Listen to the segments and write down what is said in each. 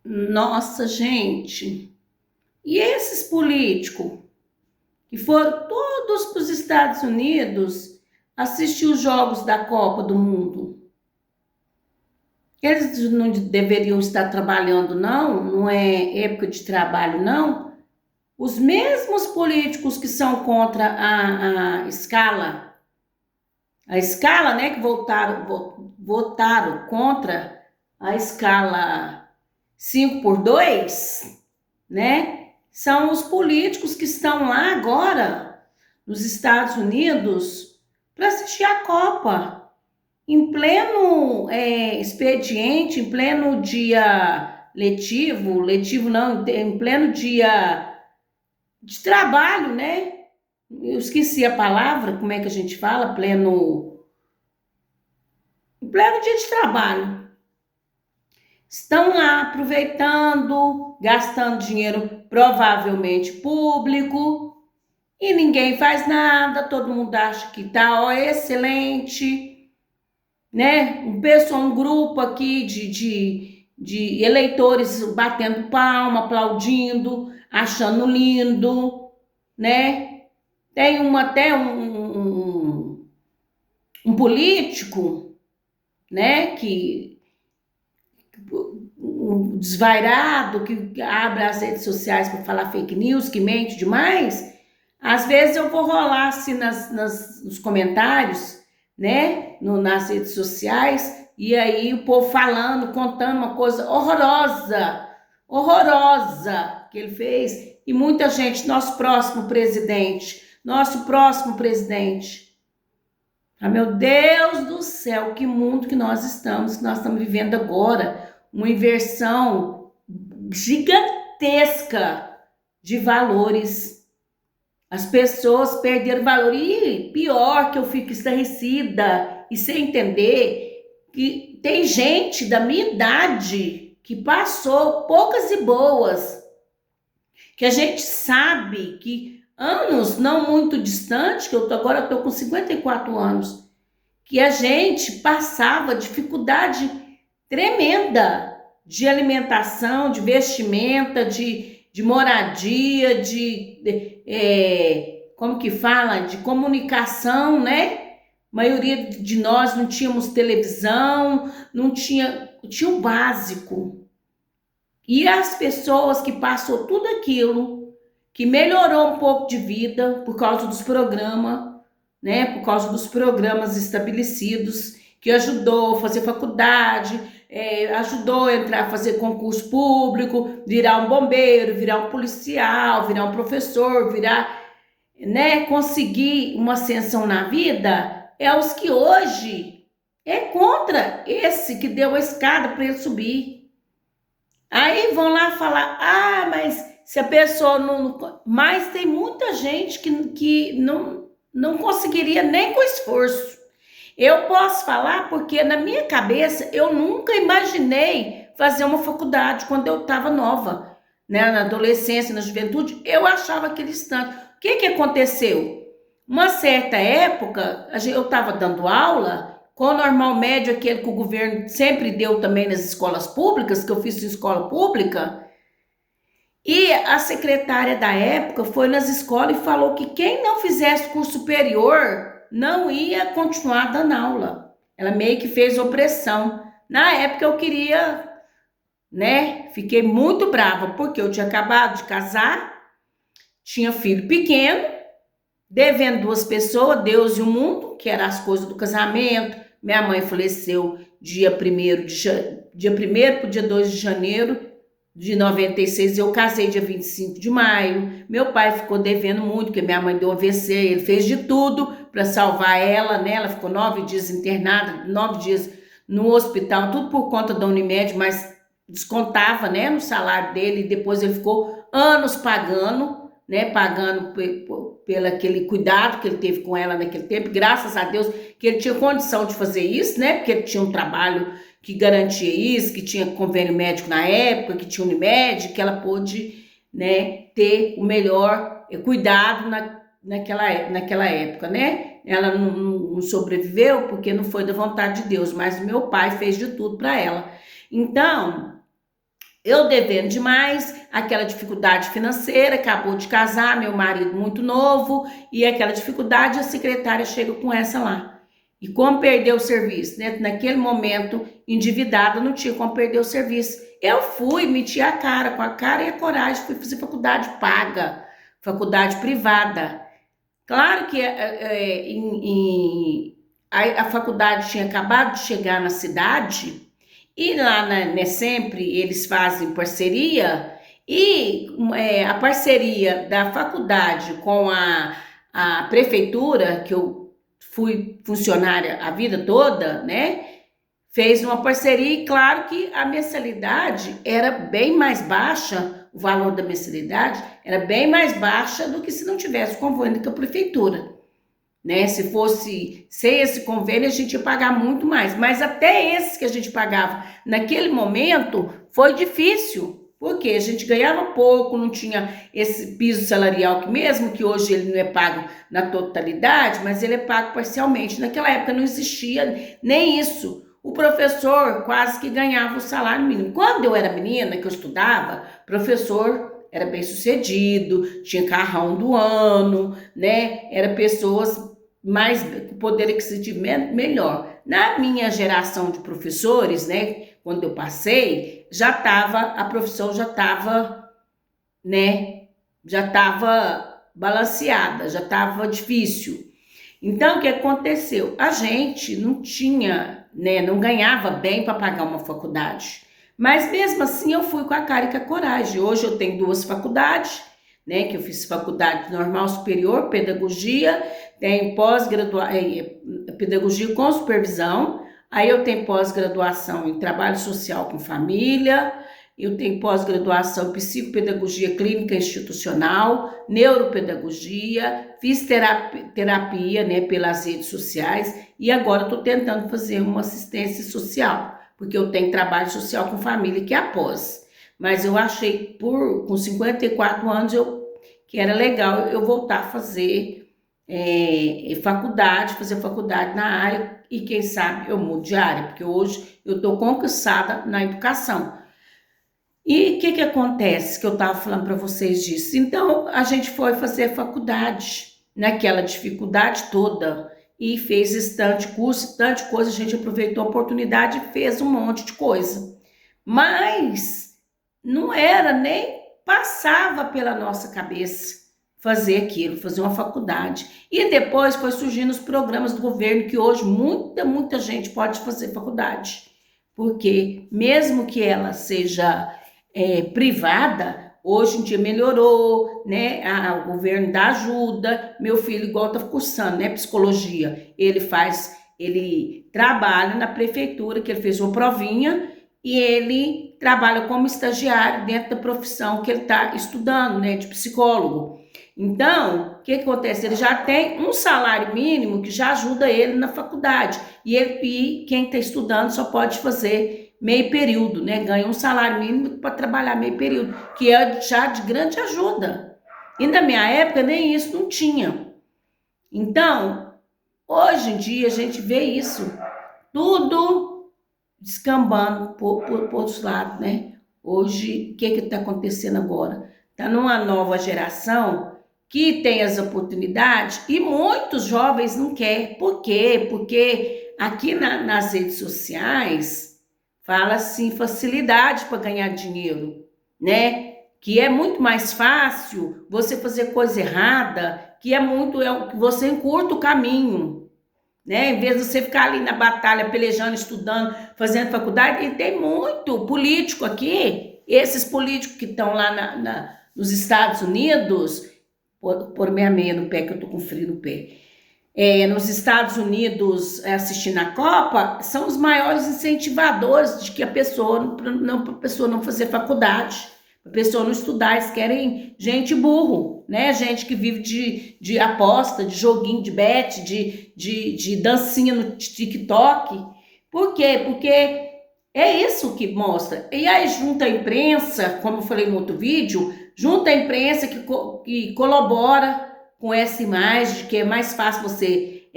Nossa, gente. E esses políticos que foram todos para os Estados Unidos assistir os jogos da Copa do Mundo? Eles não deveriam estar trabalhando, não? Não é época de trabalho, não? Os mesmos políticos que são contra a escala, né, que votaram contra a escala 5x2, né, são os políticos que estão lá agora, nos Estados Unidos, para assistir a Copa, em pleno expediente, em pleno dia letivo não, em pleno dia de trabalho, né? Eu esqueci a palavra, como é que a gente fala? Pleno dia de trabalho. Estão lá aproveitando, gastando dinheiro provavelmente público e ninguém faz nada, todo mundo acha que tá excelente, né? Um grupo aqui de eleitores batendo palma, aplaudindo, achando lindo, né? Tem até um político, né, que um desvairado que abre as redes sociais para falar fake news, que mente demais, às vezes eu vou rolar assim nos comentários, né, nas redes sociais, e aí o povo falando, contando uma coisa horrorosa, horrorosa que ele fez, e muita gente, nosso próximo presidente. Ah, meu Deus do céu, que mundo que nós estamos vivendo agora, uma inversão gigantesca de valores. As pessoas perderam valor. E pior que eu fico estarrecida e sem entender que tem gente da minha idade que passou poucas e boas, que a gente sabe que anos não muito distante, que agora eu tô com 54 anos, que a gente passava dificuldade tremenda de alimentação, de vestimenta, de moradia, como que fala? De comunicação, né? A maioria de nós não tínhamos televisão, não tinha o básico. E as pessoas que passou tudo aquilo, que melhorou um pouco de vida por causa dos programas, né? Por causa dos programas estabelecidos, que ajudou a fazer faculdade, ajudou a entrar, a fazer concurso público, virar um bombeiro, virar um policial, virar um professor, virar, né? Conseguir uma ascensão na vida, é os que hoje é contra esse que deu a escada para ele subir. Aí vão lá falar, mas se a pessoa não. Mas tem muita gente que não conseguiria nem com esforço. Eu posso falar porque na minha cabeça eu nunca imaginei fazer uma faculdade quando eu estava nova, né? Na adolescência, na juventude, eu achava aquele instante. O que aconteceu? Uma certa época, eu estava dando aula com o normal médio, aquele que o governo sempre deu também nas escolas públicas, que eu fiz em escola pública, e a secretária da época foi nas escolas e falou que quem não fizesse curso superior não ia continuar dando aula. Ela meio que fez opressão. Na época eu queria, né? Fiquei muito brava, porque eu tinha acabado de casar, tinha filho pequeno, devendo duas pessoas, Deus e o mundo, que eram as coisas do casamento. Minha mãe faleceu dia 1º para o dia 2 de janeiro de 96, eu casei dia 25 de maio. Meu pai ficou devendo muito, porque minha mãe deu AVC, ele fez de tudo para salvar ela, né? Ela ficou 9 dias internada, 9 dias no hospital, tudo por conta da Unimed, mas descontava, né, no salário dele, e depois ele ficou anos pagando, né, pelo aquele cuidado que ele teve com ela naquele tempo, graças a Deus que ele tinha condição de fazer isso, né, porque ele tinha um trabalho que garantia isso, que tinha convênio médico na época, que tinha Unimed, que ela pôde, né, ter o melhor cuidado naquela época, né? Ela não sobreviveu porque não foi da vontade de Deus, mas meu pai fez de tudo para ela. Então, Eu devendo demais, aquela dificuldade financeira, acabou de casar, meu marido muito novo, e aquela dificuldade, a secretária chega com essa lá. E como perder o serviço, né? Naquele momento, endividada, não tinha como perder o serviço. Eu fui, meti a cara, com a cara e a coragem, fui fazer faculdade paga, faculdade privada. Claro que a faculdade tinha acabado de chegar na cidade, e lá na Sempre eles fazem parceria, e a parceria da faculdade com a prefeitura, que eu fui funcionária a vida toda, né? Fez uma parceria e claro que a mensalidade era bem mais baixa, o valor da mensalidade era bem mais baixa do que se não tivesse convênio com a prefeitura, né? Se fosse sem esse convênio, a gente ia pagar muito mais. Mas até esses que a gente pagava naquele momento foi difícil, porque a gente ganhava pouco, não tinha esse piso salarial que mesmo que hoje ele não é pago na totalidade, mas ele é pago parcialmente. Naquela época não existia nem isso. O professor quase que ganhava o salário mínimo. Quando eu era menina, que eu estudava, professor era bem sucedido, tinha carrão do ano, né? Era pessoas mais poder aquisitivo melhor. Na minha geração de professores, né, quando eu passei, a profissão já estava, né, já estava balanceada, já estava difícil. Então, o que aconteceu? A gente não tinha, né, não ganhava bem para pagar uma faculdade. Mas mesmo assim eu fui com a cara e com a coragem. Hoje eu tenho 2 faculdades, né, que eu fiz faculdade normal superior, pedagogia, tenho pedagogia com supervisão, aí eu tenho pós-graduação em trabalho social com família, eu tenho pós-graduação em psicopedagogia clínica institucional, neuropedagogia, fiz terapia, né, pelas redes sociais e agora estou tentando fazer uma assistência social, porque eu tenho trabalho social com família que é a pós. Mas eu achei, com 54 anos, que era legal eu voltar a fazer fazer faculdade na área e quem sabe eu mudo de área, porque hoje eu estou conquistada na educação. E o que acontece que eu estava falando para vocês disso? Então, a gente foi fazer faculdade, naquela dificuldade toda, e fez estante curso, estante coisa, a gente aproveitou a oportunidade e fez um monte de coisa. Mas não era nem passava pela nossa cabeça fazer aquilo, fazer uma faculdade. E depois foi surgindo os programas do governo, que hoje muita gente pode fazer faculdade. Porque mesmo que ela seja privada, hoje em dia melhorou, né? O governo dá ajuda. Meu filho, igual tá cursando, né? Psicologia. Ele trabalha na prefeitura, que ele fez uma provinha, e ele trabalha como estagiário dentro da profissão que ele está estudando, né? De psicólogo. Então, o que acontece? Ele já tem um salário mínimo que já ajuda ele na faculdade. E quem está estudando só pode fazer meio período, né? Ganha um salário mínimo para trabalhar meio período, que é já de grande ajuda. E na minha época nem isso não tinha. Então, hoje em dia a gente vê isso tudo descambando por outros lados, né? Hoje, o que está acontecendo agora? Está numa nova geração que tem as oportunidades e muitos jovens não querem. Por quê? Porque aqui nas redes sociais fala assim facilidade para ganhar dinheiro, né? Que é muito mais fácil você fazer coisa errada, que você encurta o caminho, né? Em vez de você ficar ali na batalha, pelejando, estudando, fazendo faculdade, e tem muito político aqui, esses políticos que estão lá nos Estados Unidos, por minha meia no pé, que eu tô com frio no pé, nos Estados Unidos assistindo a Copa, são os maiores incentivadores de que a pessoa não fazer faculdade, a pessoa não estudar. Eles querem gente burro, né? Gente que vive de aposta, de joguinho, de bet, de dancinha no TikTok. Por quê? Porque é isso que mostra. E aí junta a imprensa, como eu falei no outro vídeo, junta a imprensa que colabora com essa imagem de que é mais fácil você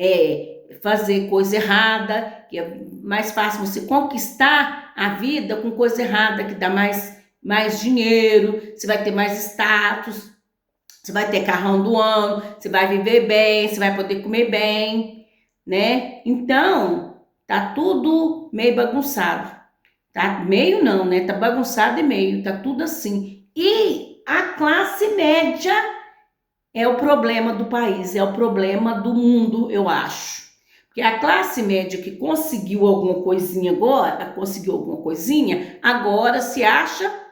fazer coisa errada, que é mais fácil você conquistar a vida com coisa errada, que dá mais mais dinheiro, você vai ter mais status, você vai ter carrão do ano, você vai viver bem, você vai poder comer bem, né? Então, tá tudo meio bagunçado. Tá meio não, né? Tá bagunçado e meio, tá tudo assim. E a classe média é o problema do país, é o problema do mundo, eu acho. Porque a classe média que conseguiu alguma coisinha agora se acha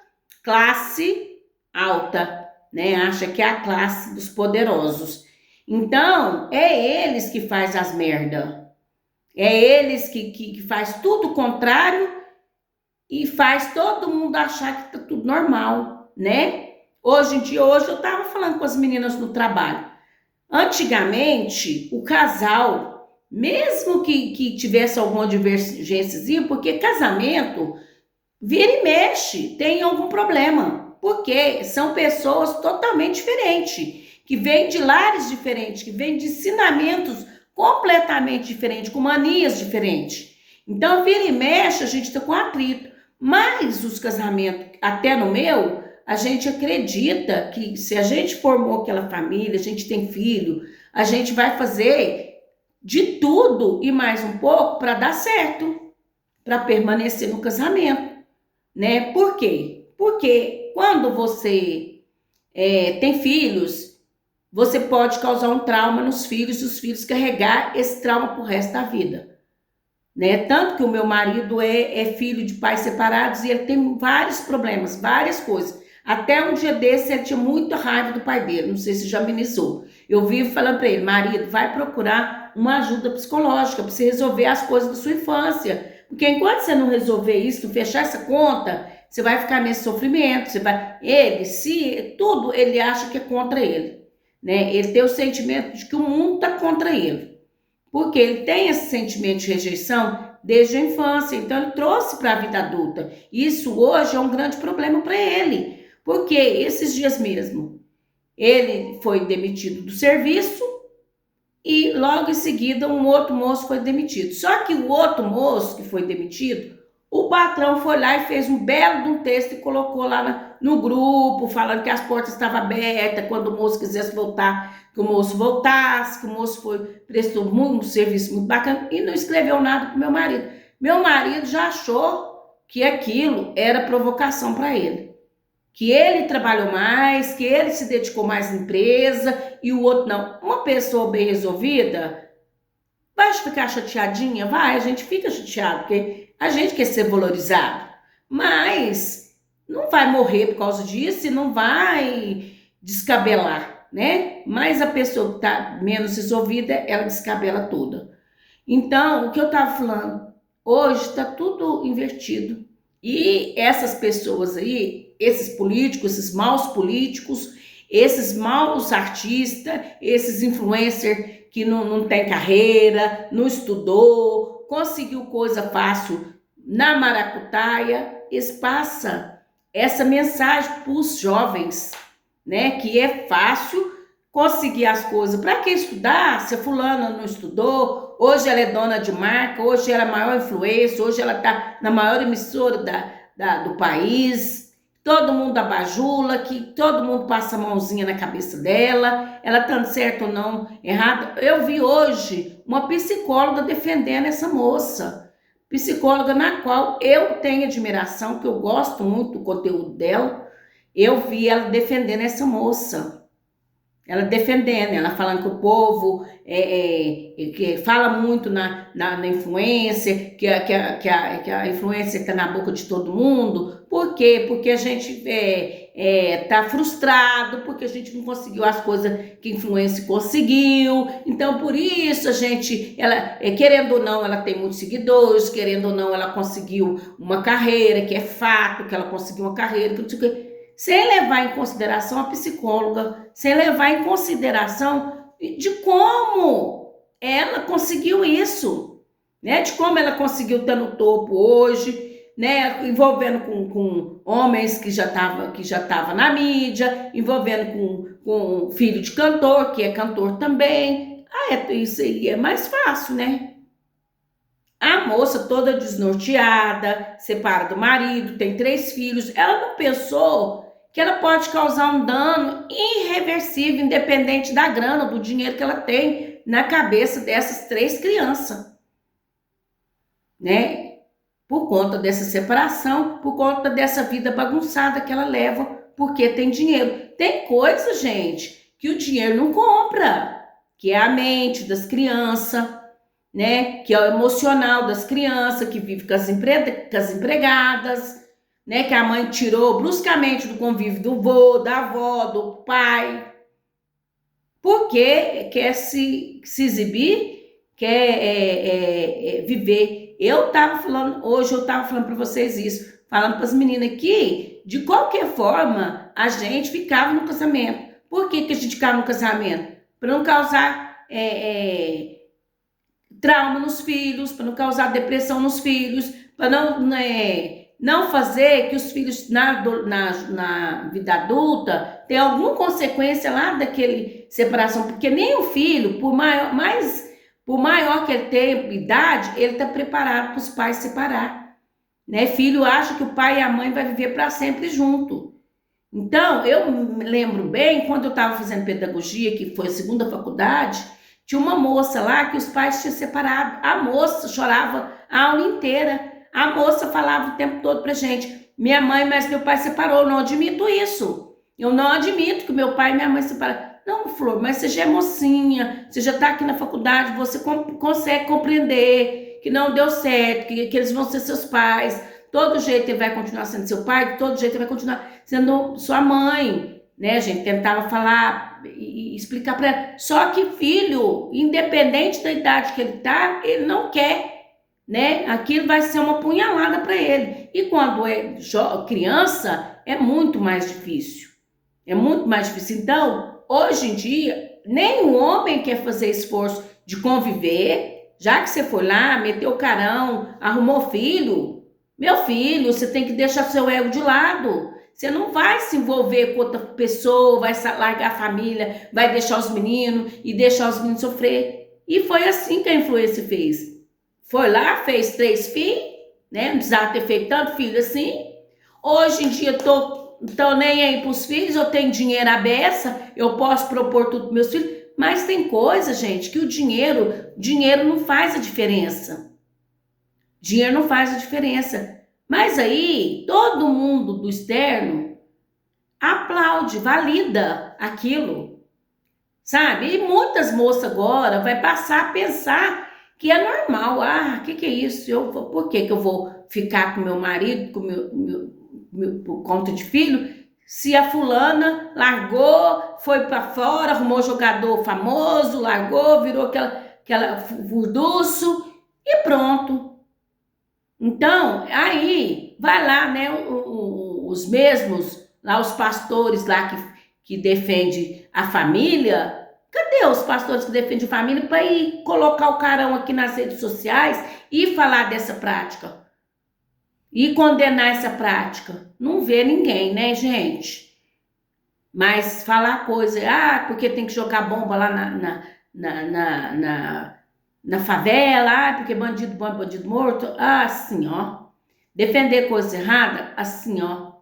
classe alta, né? Acha que é a classe dos poderosos. Então, é eles que faz as merda. É eles que faz tudo o contrário e faz todo mundo achar que tá tudo normal, né? Hoje eu tava falando com as meninas no trabalho. Antigamente, o casal, mesmo que tivesse alguma divergência, porque casamento vira e mexe, tem algum problema. Porque são pessoas totalmente diferentes, que vêm de lares diferentes, que vêm de ensinamentos completamente diferentes, com manias diferentes. Então, vira e mexe, a gente está com atrito. Mas os casamentos, até no meu, a gente acredita que se a gente formou aquela família, a gente tem filho, a gente vai fazer de tudo e mais um pouco para dar certo, para permanecer no casamento, né? Por quê? Porque quando você tem filhos, você pode causar um trauma nos filhos e os filhos carregar esse trauma pro resto da vida. Né? Tanto que o meu marido é filho de pais separados e ele tem vários problemas, várias coisas. Até um dia desse ele tinha muita raiva do pai dele, não sei se já amenizou. Eu vivo falando para ele, marido, vai procurar uma ajuda psicológica para você resolver as coisas da sua infância. Porque enquanto você não resolver isso, não fechar essa conta, você vai ficar nesse sofrimento. Ele acha que é contra ele. Né? Ele tem o sentimento de que o mundo está contra ele. Porque ele tem esse sentimento de rejeição desde a infância, então ele trouxe para a vida adulta. Isso hoje é um grande problema para ele, porque esses dias mesmo ele foi demitido do serviço e logo em seguida um outro moço foi demitido. Só que o outro moço que foi demitido, o patrão foi lá e fez um belo de um texto e colocou lá no grupo, falando que as portas estavam abertas, quando o moço quisesse voltar, que o moço voltasse, que o moço prestou um serviço muito bacana e não escreveu nada para o meu marido. Meu marido já achou que aquilo era provocação para ele. Que ele trabalhou mais, que ele se dedicou mais à empresa e o outro não. Uma pessoa bem resolvida vai ficar chateadinha? Vai, a gente fica chateado, porque a gente quer ser valorizado. Mas não vai morrer por causa disso e não vai descabelar, né? Mas a pessoa que está menos resolvida, ela descabela toda. Então, o que eu estava falando, hoje está tudo invertido. E essas pessoas aí, esses políticos, esses maus políticos, esses maus artistas, esses influencers que não tem carreira, não estudou, conseguiu coisa fácil na maracutaia, eles passam essa mensagem para os jovens, né? Que é fácil conseguir as coisas. Para que estudar? Se a fulana não estudou, hoje ela é dona de marca, hoje ela é a maior influência, hoje ela está na maior emissora do país, todo mundo abajula, que todo mundo passa a mãozinha na cabeça dela, ela tá certa ou não, errada. Eu vi hoje uma psicóloga defendendo essa moça, psicóloga na qual eu tenho admiração, que eu gosto muito do conteúdo dela. Eu vi ela defendendo essa moça. Ela defendendo, ela falando que o povo que fala muito na influência, que a influência está na boca de todo mundo. Por quê? Porque a gente está frustrado, porque a gente não conseguiu as coisas que a influência conseguiu. Então, por isso, a gente, querendo ou não, ela tem muitos seguidores, querendo ou não, ela conseguiu uma carreira, que é fato que ela conseguiu uma carreira, que não sei o quê. Sem levar em consideração a psicóloga, sem levar em consideração de como ela conseguiu isso, né? De como ela conseguiu estar no topo hoje, né? Envolvendo com homens que já tava na mídia, envolvendo com filho de cantor, que é cantor também. Isso aí é mais fácil, né? A moça toda desnorteada, separa do marido, tem 3 filhos. Ela não pensou que ela pode causar um dano irreversível, independente da grana, do dinheiro que ela tem na cabeça dessas 3 crianças, né? Por conta dessa separação, por conta dessa vida bagunçada que ela leva, porque tem dinheiro. Tem coisa, gente, que o dinheiro não compra, que é a mente das crianças, né? Que é o emocional das crianças, que vive com as empregadas, né? Que a mãe tirou bruscamente do convívio do vô, da avó, do pai, porque quer se exibir, quer viver. Hoje eu tava falando para vocês isso, falando para as meninas aqui, de qualquer forma, a gente ficava no casamento. Por que a gente ficava no casamento? Para não causar trauma nos filhos, para não causar depressão nos filhos, para não fazer que os filhos na vida adulta tenham alguma consequência lá daquele separação, porque nem o filho, por maior que ele tenha idade, ele está preparado para os pais separar, né? Filho acha que o pai e a mãe vai viver para sempre junto. Então, eu me lembro bem, quando eu estava fazendo pedagogia, que foi a segunda faculdade, tinha uma moça lá que os pais tinham separado. A moça chorava a aula inteira. A moça falava o tempo todo pra gente: minha mãe, mas meu pai separou. Eu não admito isso. Eu não admito que meu pai e minha mãe separaram. Não, Flor, mas você já é mocinha, você já está aqui na faculdade, você consegue compreender que não deu certo, que eles vão ser seus pais. Todo jeito ele vai continuar sendo seu pai, de todo jeito ele vai continuar sendo sua mãe, né? A gente tentava falar e explicar para ela. Só que filho, independente da idade que ele tá, ele não quer, né? Aquilo vai ser uma punhalada para ele. E quando é criança, é muito mais difícil. É muito mais difícil. Então, hoje em dia, nem o homem quer fazer esforço de conviver, já que você foi lá, meteu o carão, arrumou filho. Meu filho, você tem que deixar seu ego de lado. Você não vai se envolver com outra pessoa, vai largar a família, vai deixar os meninos e deixar os meninos sofrer. E foi assim que a influência fez. Foi lá, fez 3 filhos, né? Não precisava ter feito tanto filho assim. Hoje em dia tô nem aí para os filhos, eu tenho dinheiro à beça, eu posso propor tudo para meus filhos. Mas tem coisa, gente, que o dinheiro não faz a diferença. Dinheiro não faz a diferença. Mas aí, todo mundo do externo aplaude, valida aquilo, sabe? E muitas moças agora vai passar a pensar que é normal. Ah, o que é isso? Por que eu vou ficar com meu marido, com por conta de filho, se a fulana largou, foi para fora, arrumou jogador famoso, largou, virou aquela furduço e pronto. Então, aí, vai lá, né, os mesmos, lá os pastores lá que defendem a família. Cadê os pastores que defendem a família para ir colocar o carão aqui nas redes sociais e falar dessa prática? E condenar essa prática? Não vê ninguém, né, gente? Mas falar coisa, porque tem que jogar bomba lá na favela, porque bandido bom é bandido morto, assim, ó. Defender coisa errada, assim, ó,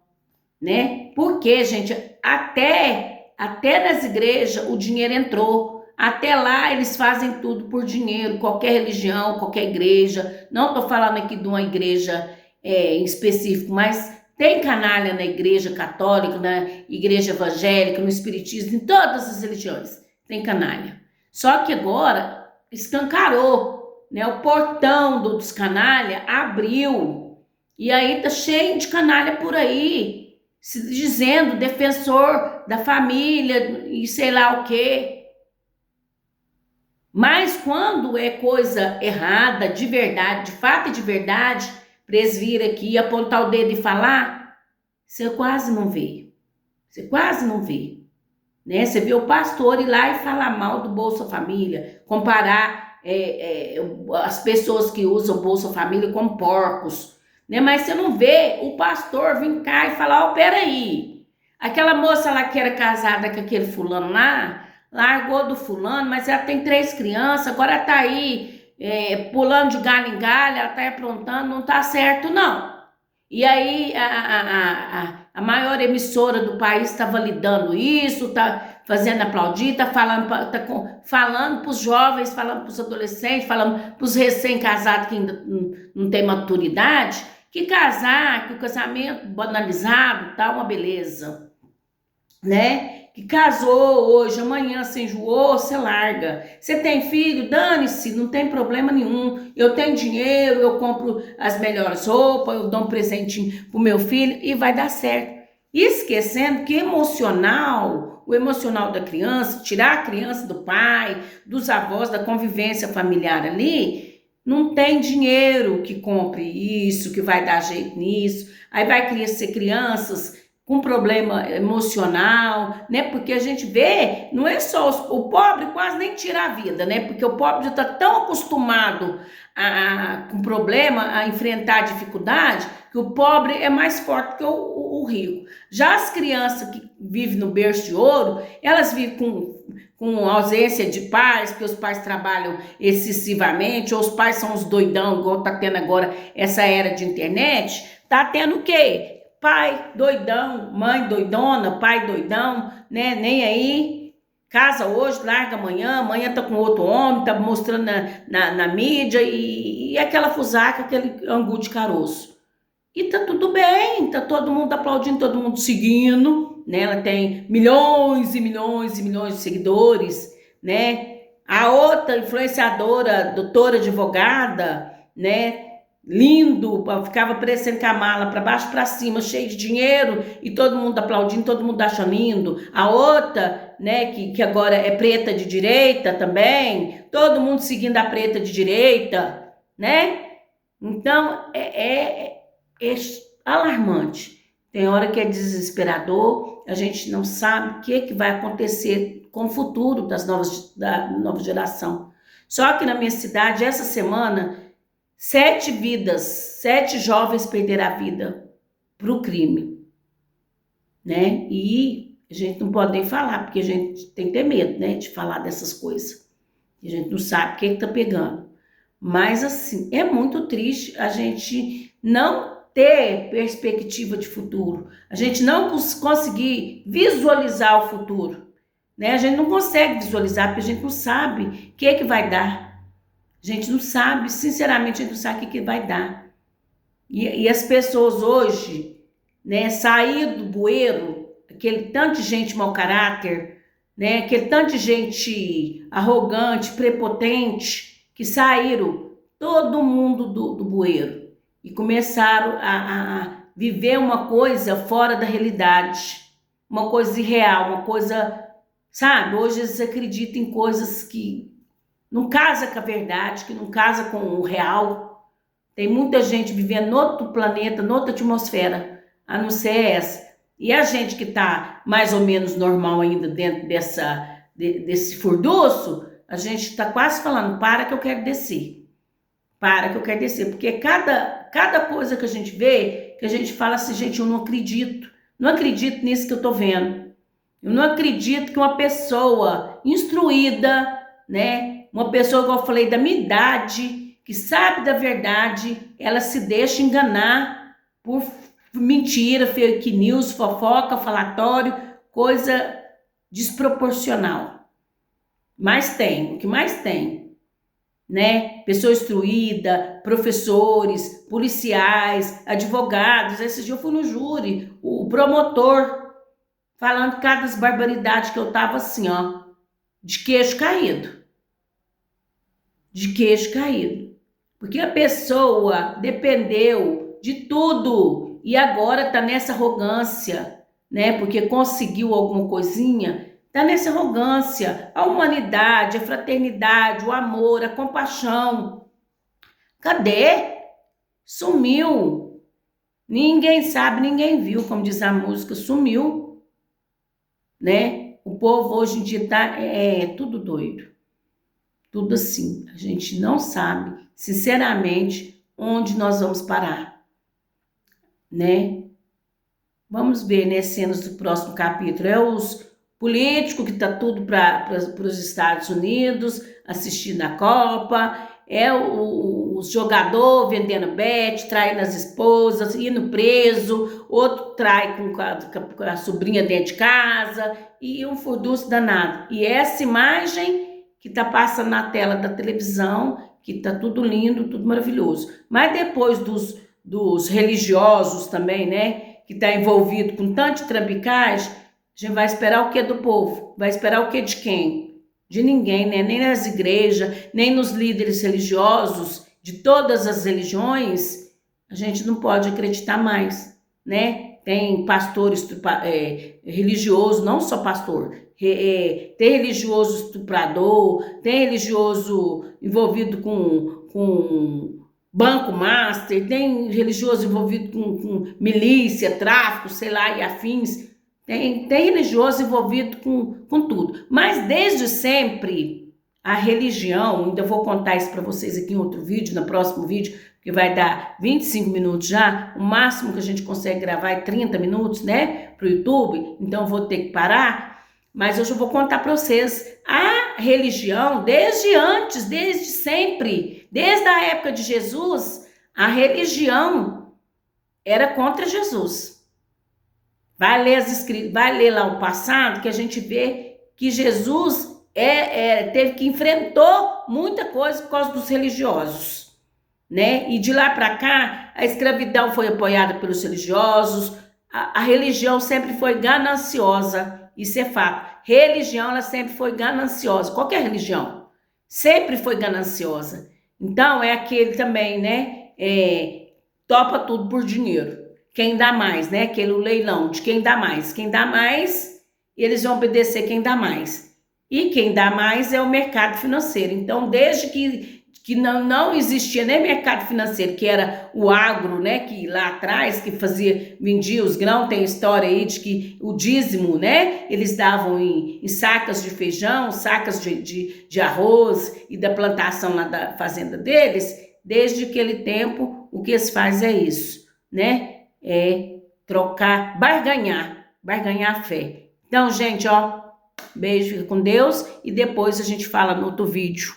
né? Porque, gente, até nas igrejas o dinheiro entrou. Até lá eles fazem tudo por dinheiro, qualquer religião, qualquer igreja. Não tô falando aqui de uma igreja em específico, mas tem canalha na igreja católica, na igreja evangélica, no espiritismo, em todas as religiões tem canalha. Só que agora escancarou, né? O portão dos canalha abriu e aí tá cheio de canalha por aí, se dizendo defensor da família e sei lá o quê. Mas quando é coisa errada, de verdade, de fato e de verdade, para eles virem aqui, apontar o dedo e falar, você quase não vê. Você quase não vê. Né? Você vê o pastor ir lá e falar mal do Bolsa Família, comparar as pessoas que usam o Bolsa Família com porcos, né? Mas você não vê o pastor vir cá e falar, peraí, aquela moça lá que era casada com aquele fulano lá, largou do fulano, mas ela tem 3 crianças, agora tá aí pulando de galho em galho, ela está aprontando, não está certo, não. E aí a maior emissora do país está validando isso, está fazendo aplaudir, está falando para os jovens, falando para os adolescentes, falando para os recém-casados que ainda não têm maturidade, que casar, que o casamento banalizado tá uma beleza, né? Que casou hoje, amanhã se enjoou, você larga. Você tem filho, dane-se, não tem problema nenhum. Eu tenho dinheiro, eu compro as melhores roupas, eu dou um presentinho pro meu filho e vai dar certo. Esquecendo que o emocional da criança, tirar a criança do pai, dos avós, da convivência familiar ali, não tem dinheiro que compre isso, que vai dar jeito nisso. Aí vai crescer crianças com problema emocional, né? Porque a gente vê, não é só o pobre quase nem tira a vida, né? Porque o pobre já está tão acostumado com problema, a enfrentar dificuldade, que o pobre é mais forte que o rico. Já as crianças que vivem no berço de ouro, elas vivem com ausência de pais, porque os pais trabalham excessivamente, ou os pais são os doidão, igual está tendo agora essa era de internet, tá tendo o quê? Pai doidão, mãe doidona, pai doidão, né? Nem aí. Casa hoje, larga amanhã tá com outro homem, tá mostrando na mídia e aquela fusaca, aquele angu de caroço. E tá tudo bem, tá todo mundo aplaudindo, todo mundo seguindo, né? Ela tem milhões e milhões e milhões de seguidores, né? A outra influenciadora, doutora advogada, né? Lindo, ficava parecendo com a mala para baixo para cima, cheio de dinheiro e todo mundo aplaudindo, todo mundo achando lindo. A outra, né, que agora é preta de direita também, todo mundo seguindo a preta de direita, né? Então é alarmante. Tem hora que é desesperador, a gente não sabe o que vai acontecer com o futuro da nova geração. Só que na minha cidade, essa semana, 7 jovens perderam a vida pro crime, né? E a gente não pode nem falar, porque a gente tem que ter medo, né, de falar dessas coisas. A gente não sabe o que tá pegando. Mas, assim, é muito triste a gente não ter perspectiva de futuro, a gente não conseguir visualizar o futuro, né? A gente não consegue visualizar, porque a gente não sabe o que vai dar. A gente não sabe, sinceramente, a gente não sabe o que vai dar. E as pessoas hoje, né, sair do bueiro, aquele tanto de gente mau caráter, né, aquele tanto de gente arrogante, prepotente, que saíram todo mundo do bueiro e começaram a viver uma coisa fora da realidade, uma coisa irreal, uma coisa, sabe? Hoje eles acreditam em coisas que não casa com a verdade, que não casa com o real. Tem muita gente vivendo em outro planeta, em outra atmosfera, a não ser essa. E a gente que está mais ou menos normal ainda dentro desse furdunço, a gente está quase falando, para que eu quero descer. Para que eu quero descer. Porque cada coisa que a gente vê, que a gente fala assim, gente, eu não acredito. Não acredito nisso que eu estou vendo. Eu não acredito que uma pessoa instruída, né? Uma pessoa, como eu falei, da minha idade, que sabe da verdade, ela se deixa enganar por mentira, fake news, fofoca, falatório, coisa desproporcional. Mas tem, o que mais tem, né? Pessoa instruída, professores, policiais, advogados. Esse dia eu fui no júri, o promotor, falando cada barbaridade que eu tava assim, ó, de queixo caído. De queixo caído. Porque a pessoa dependeu de tudo e agora tá nessa arrogância, né? Porque conseguiu alguma coisinha, tá nessa arrogância. A humanidade, a fraternidade, o amor, a compaixão. Cadê? Sumiu. Ninguém sabe, ninguém viu, como diz a música, sumiu, né? O povo hoje em dia tá tudo doido. Tudo assim, a gente não sabe, sinceramente, onde nós vamos parar, né? Vamos ver, né, cenas do próximo capítulo. É os políticos que tá tudo para os Estados Unidos, assistindo a Copa, os jogadores vendendo bet, traindo as esposas, indo preso, outro trai com a sobrinha dentro de casa, e um furdunço danado. E essa imagem que tá passando na tela da televisão, que tá tudo lindo, tudo maravilhoso. Mas depois dos religiosos também, né, que tá envolvido com tanta trambicagem, a gente vai esperar o que do povo? Vai esperar o que de quem? De ninguém, né? Nem nas igrejas, nem nos líderes religiosos de todas as religiões, a gente não pode acreditar mais, né? Tem pastores religioso, não só pastor, tem religioso estuprador, tem religioso envolvido com banco master, tem religioso envolvido com milícia, tráfico, sei lá, e afins. Tem religioso envolvido com tudo. Mas desde sempre, a religião, ainda vou contar isso para vocês aqui em outro vídeo, no próximo vídeo, que vai dar 25 minutos já, o máximo que a gente consegue gravar é 30 minutos, né, para o YouTube, então eu vou ter que parar, mas hoje eu vou contar para vocês, a religião, desde antes, desde sempre, desde a época de Jesus, a religião era contra Jesus. Vai ler lá o passado, que a gente vê que Jesus teve que enfrentou muita coisa por causa dos religiosos, né? E de lá para cá, a escravidão foi apoiada pelos religiosos, a religião sempre foi gananciosa, isso é fato. Religião, ela sempre foi gananciosa, qualquer religião, sempre foi gananciosa. Então, é aquele também, né? Topa tudo por dinheiro. Quem dá mais, né? Aquele leilão de quem dá mais. Quem dá mais, eles vão obedecer quem dá mais. E quem dá mais é o mercado financeiro. Então, desde que não existia nem mercado financeiro, que era o agro, né? Que lá atrás, que vendia os grãos, tem história aí de que o dízimo, né? Eles davam em sacas de feijão, sacas de arroz e da plantação lá da fazenda deles. Desde aquele tempo, o que eles fazem é isso, né? Trocar, barganhar a fé. Então, gente, ó, beijo, fica com Deus e depois a gente fala no outro vídeo.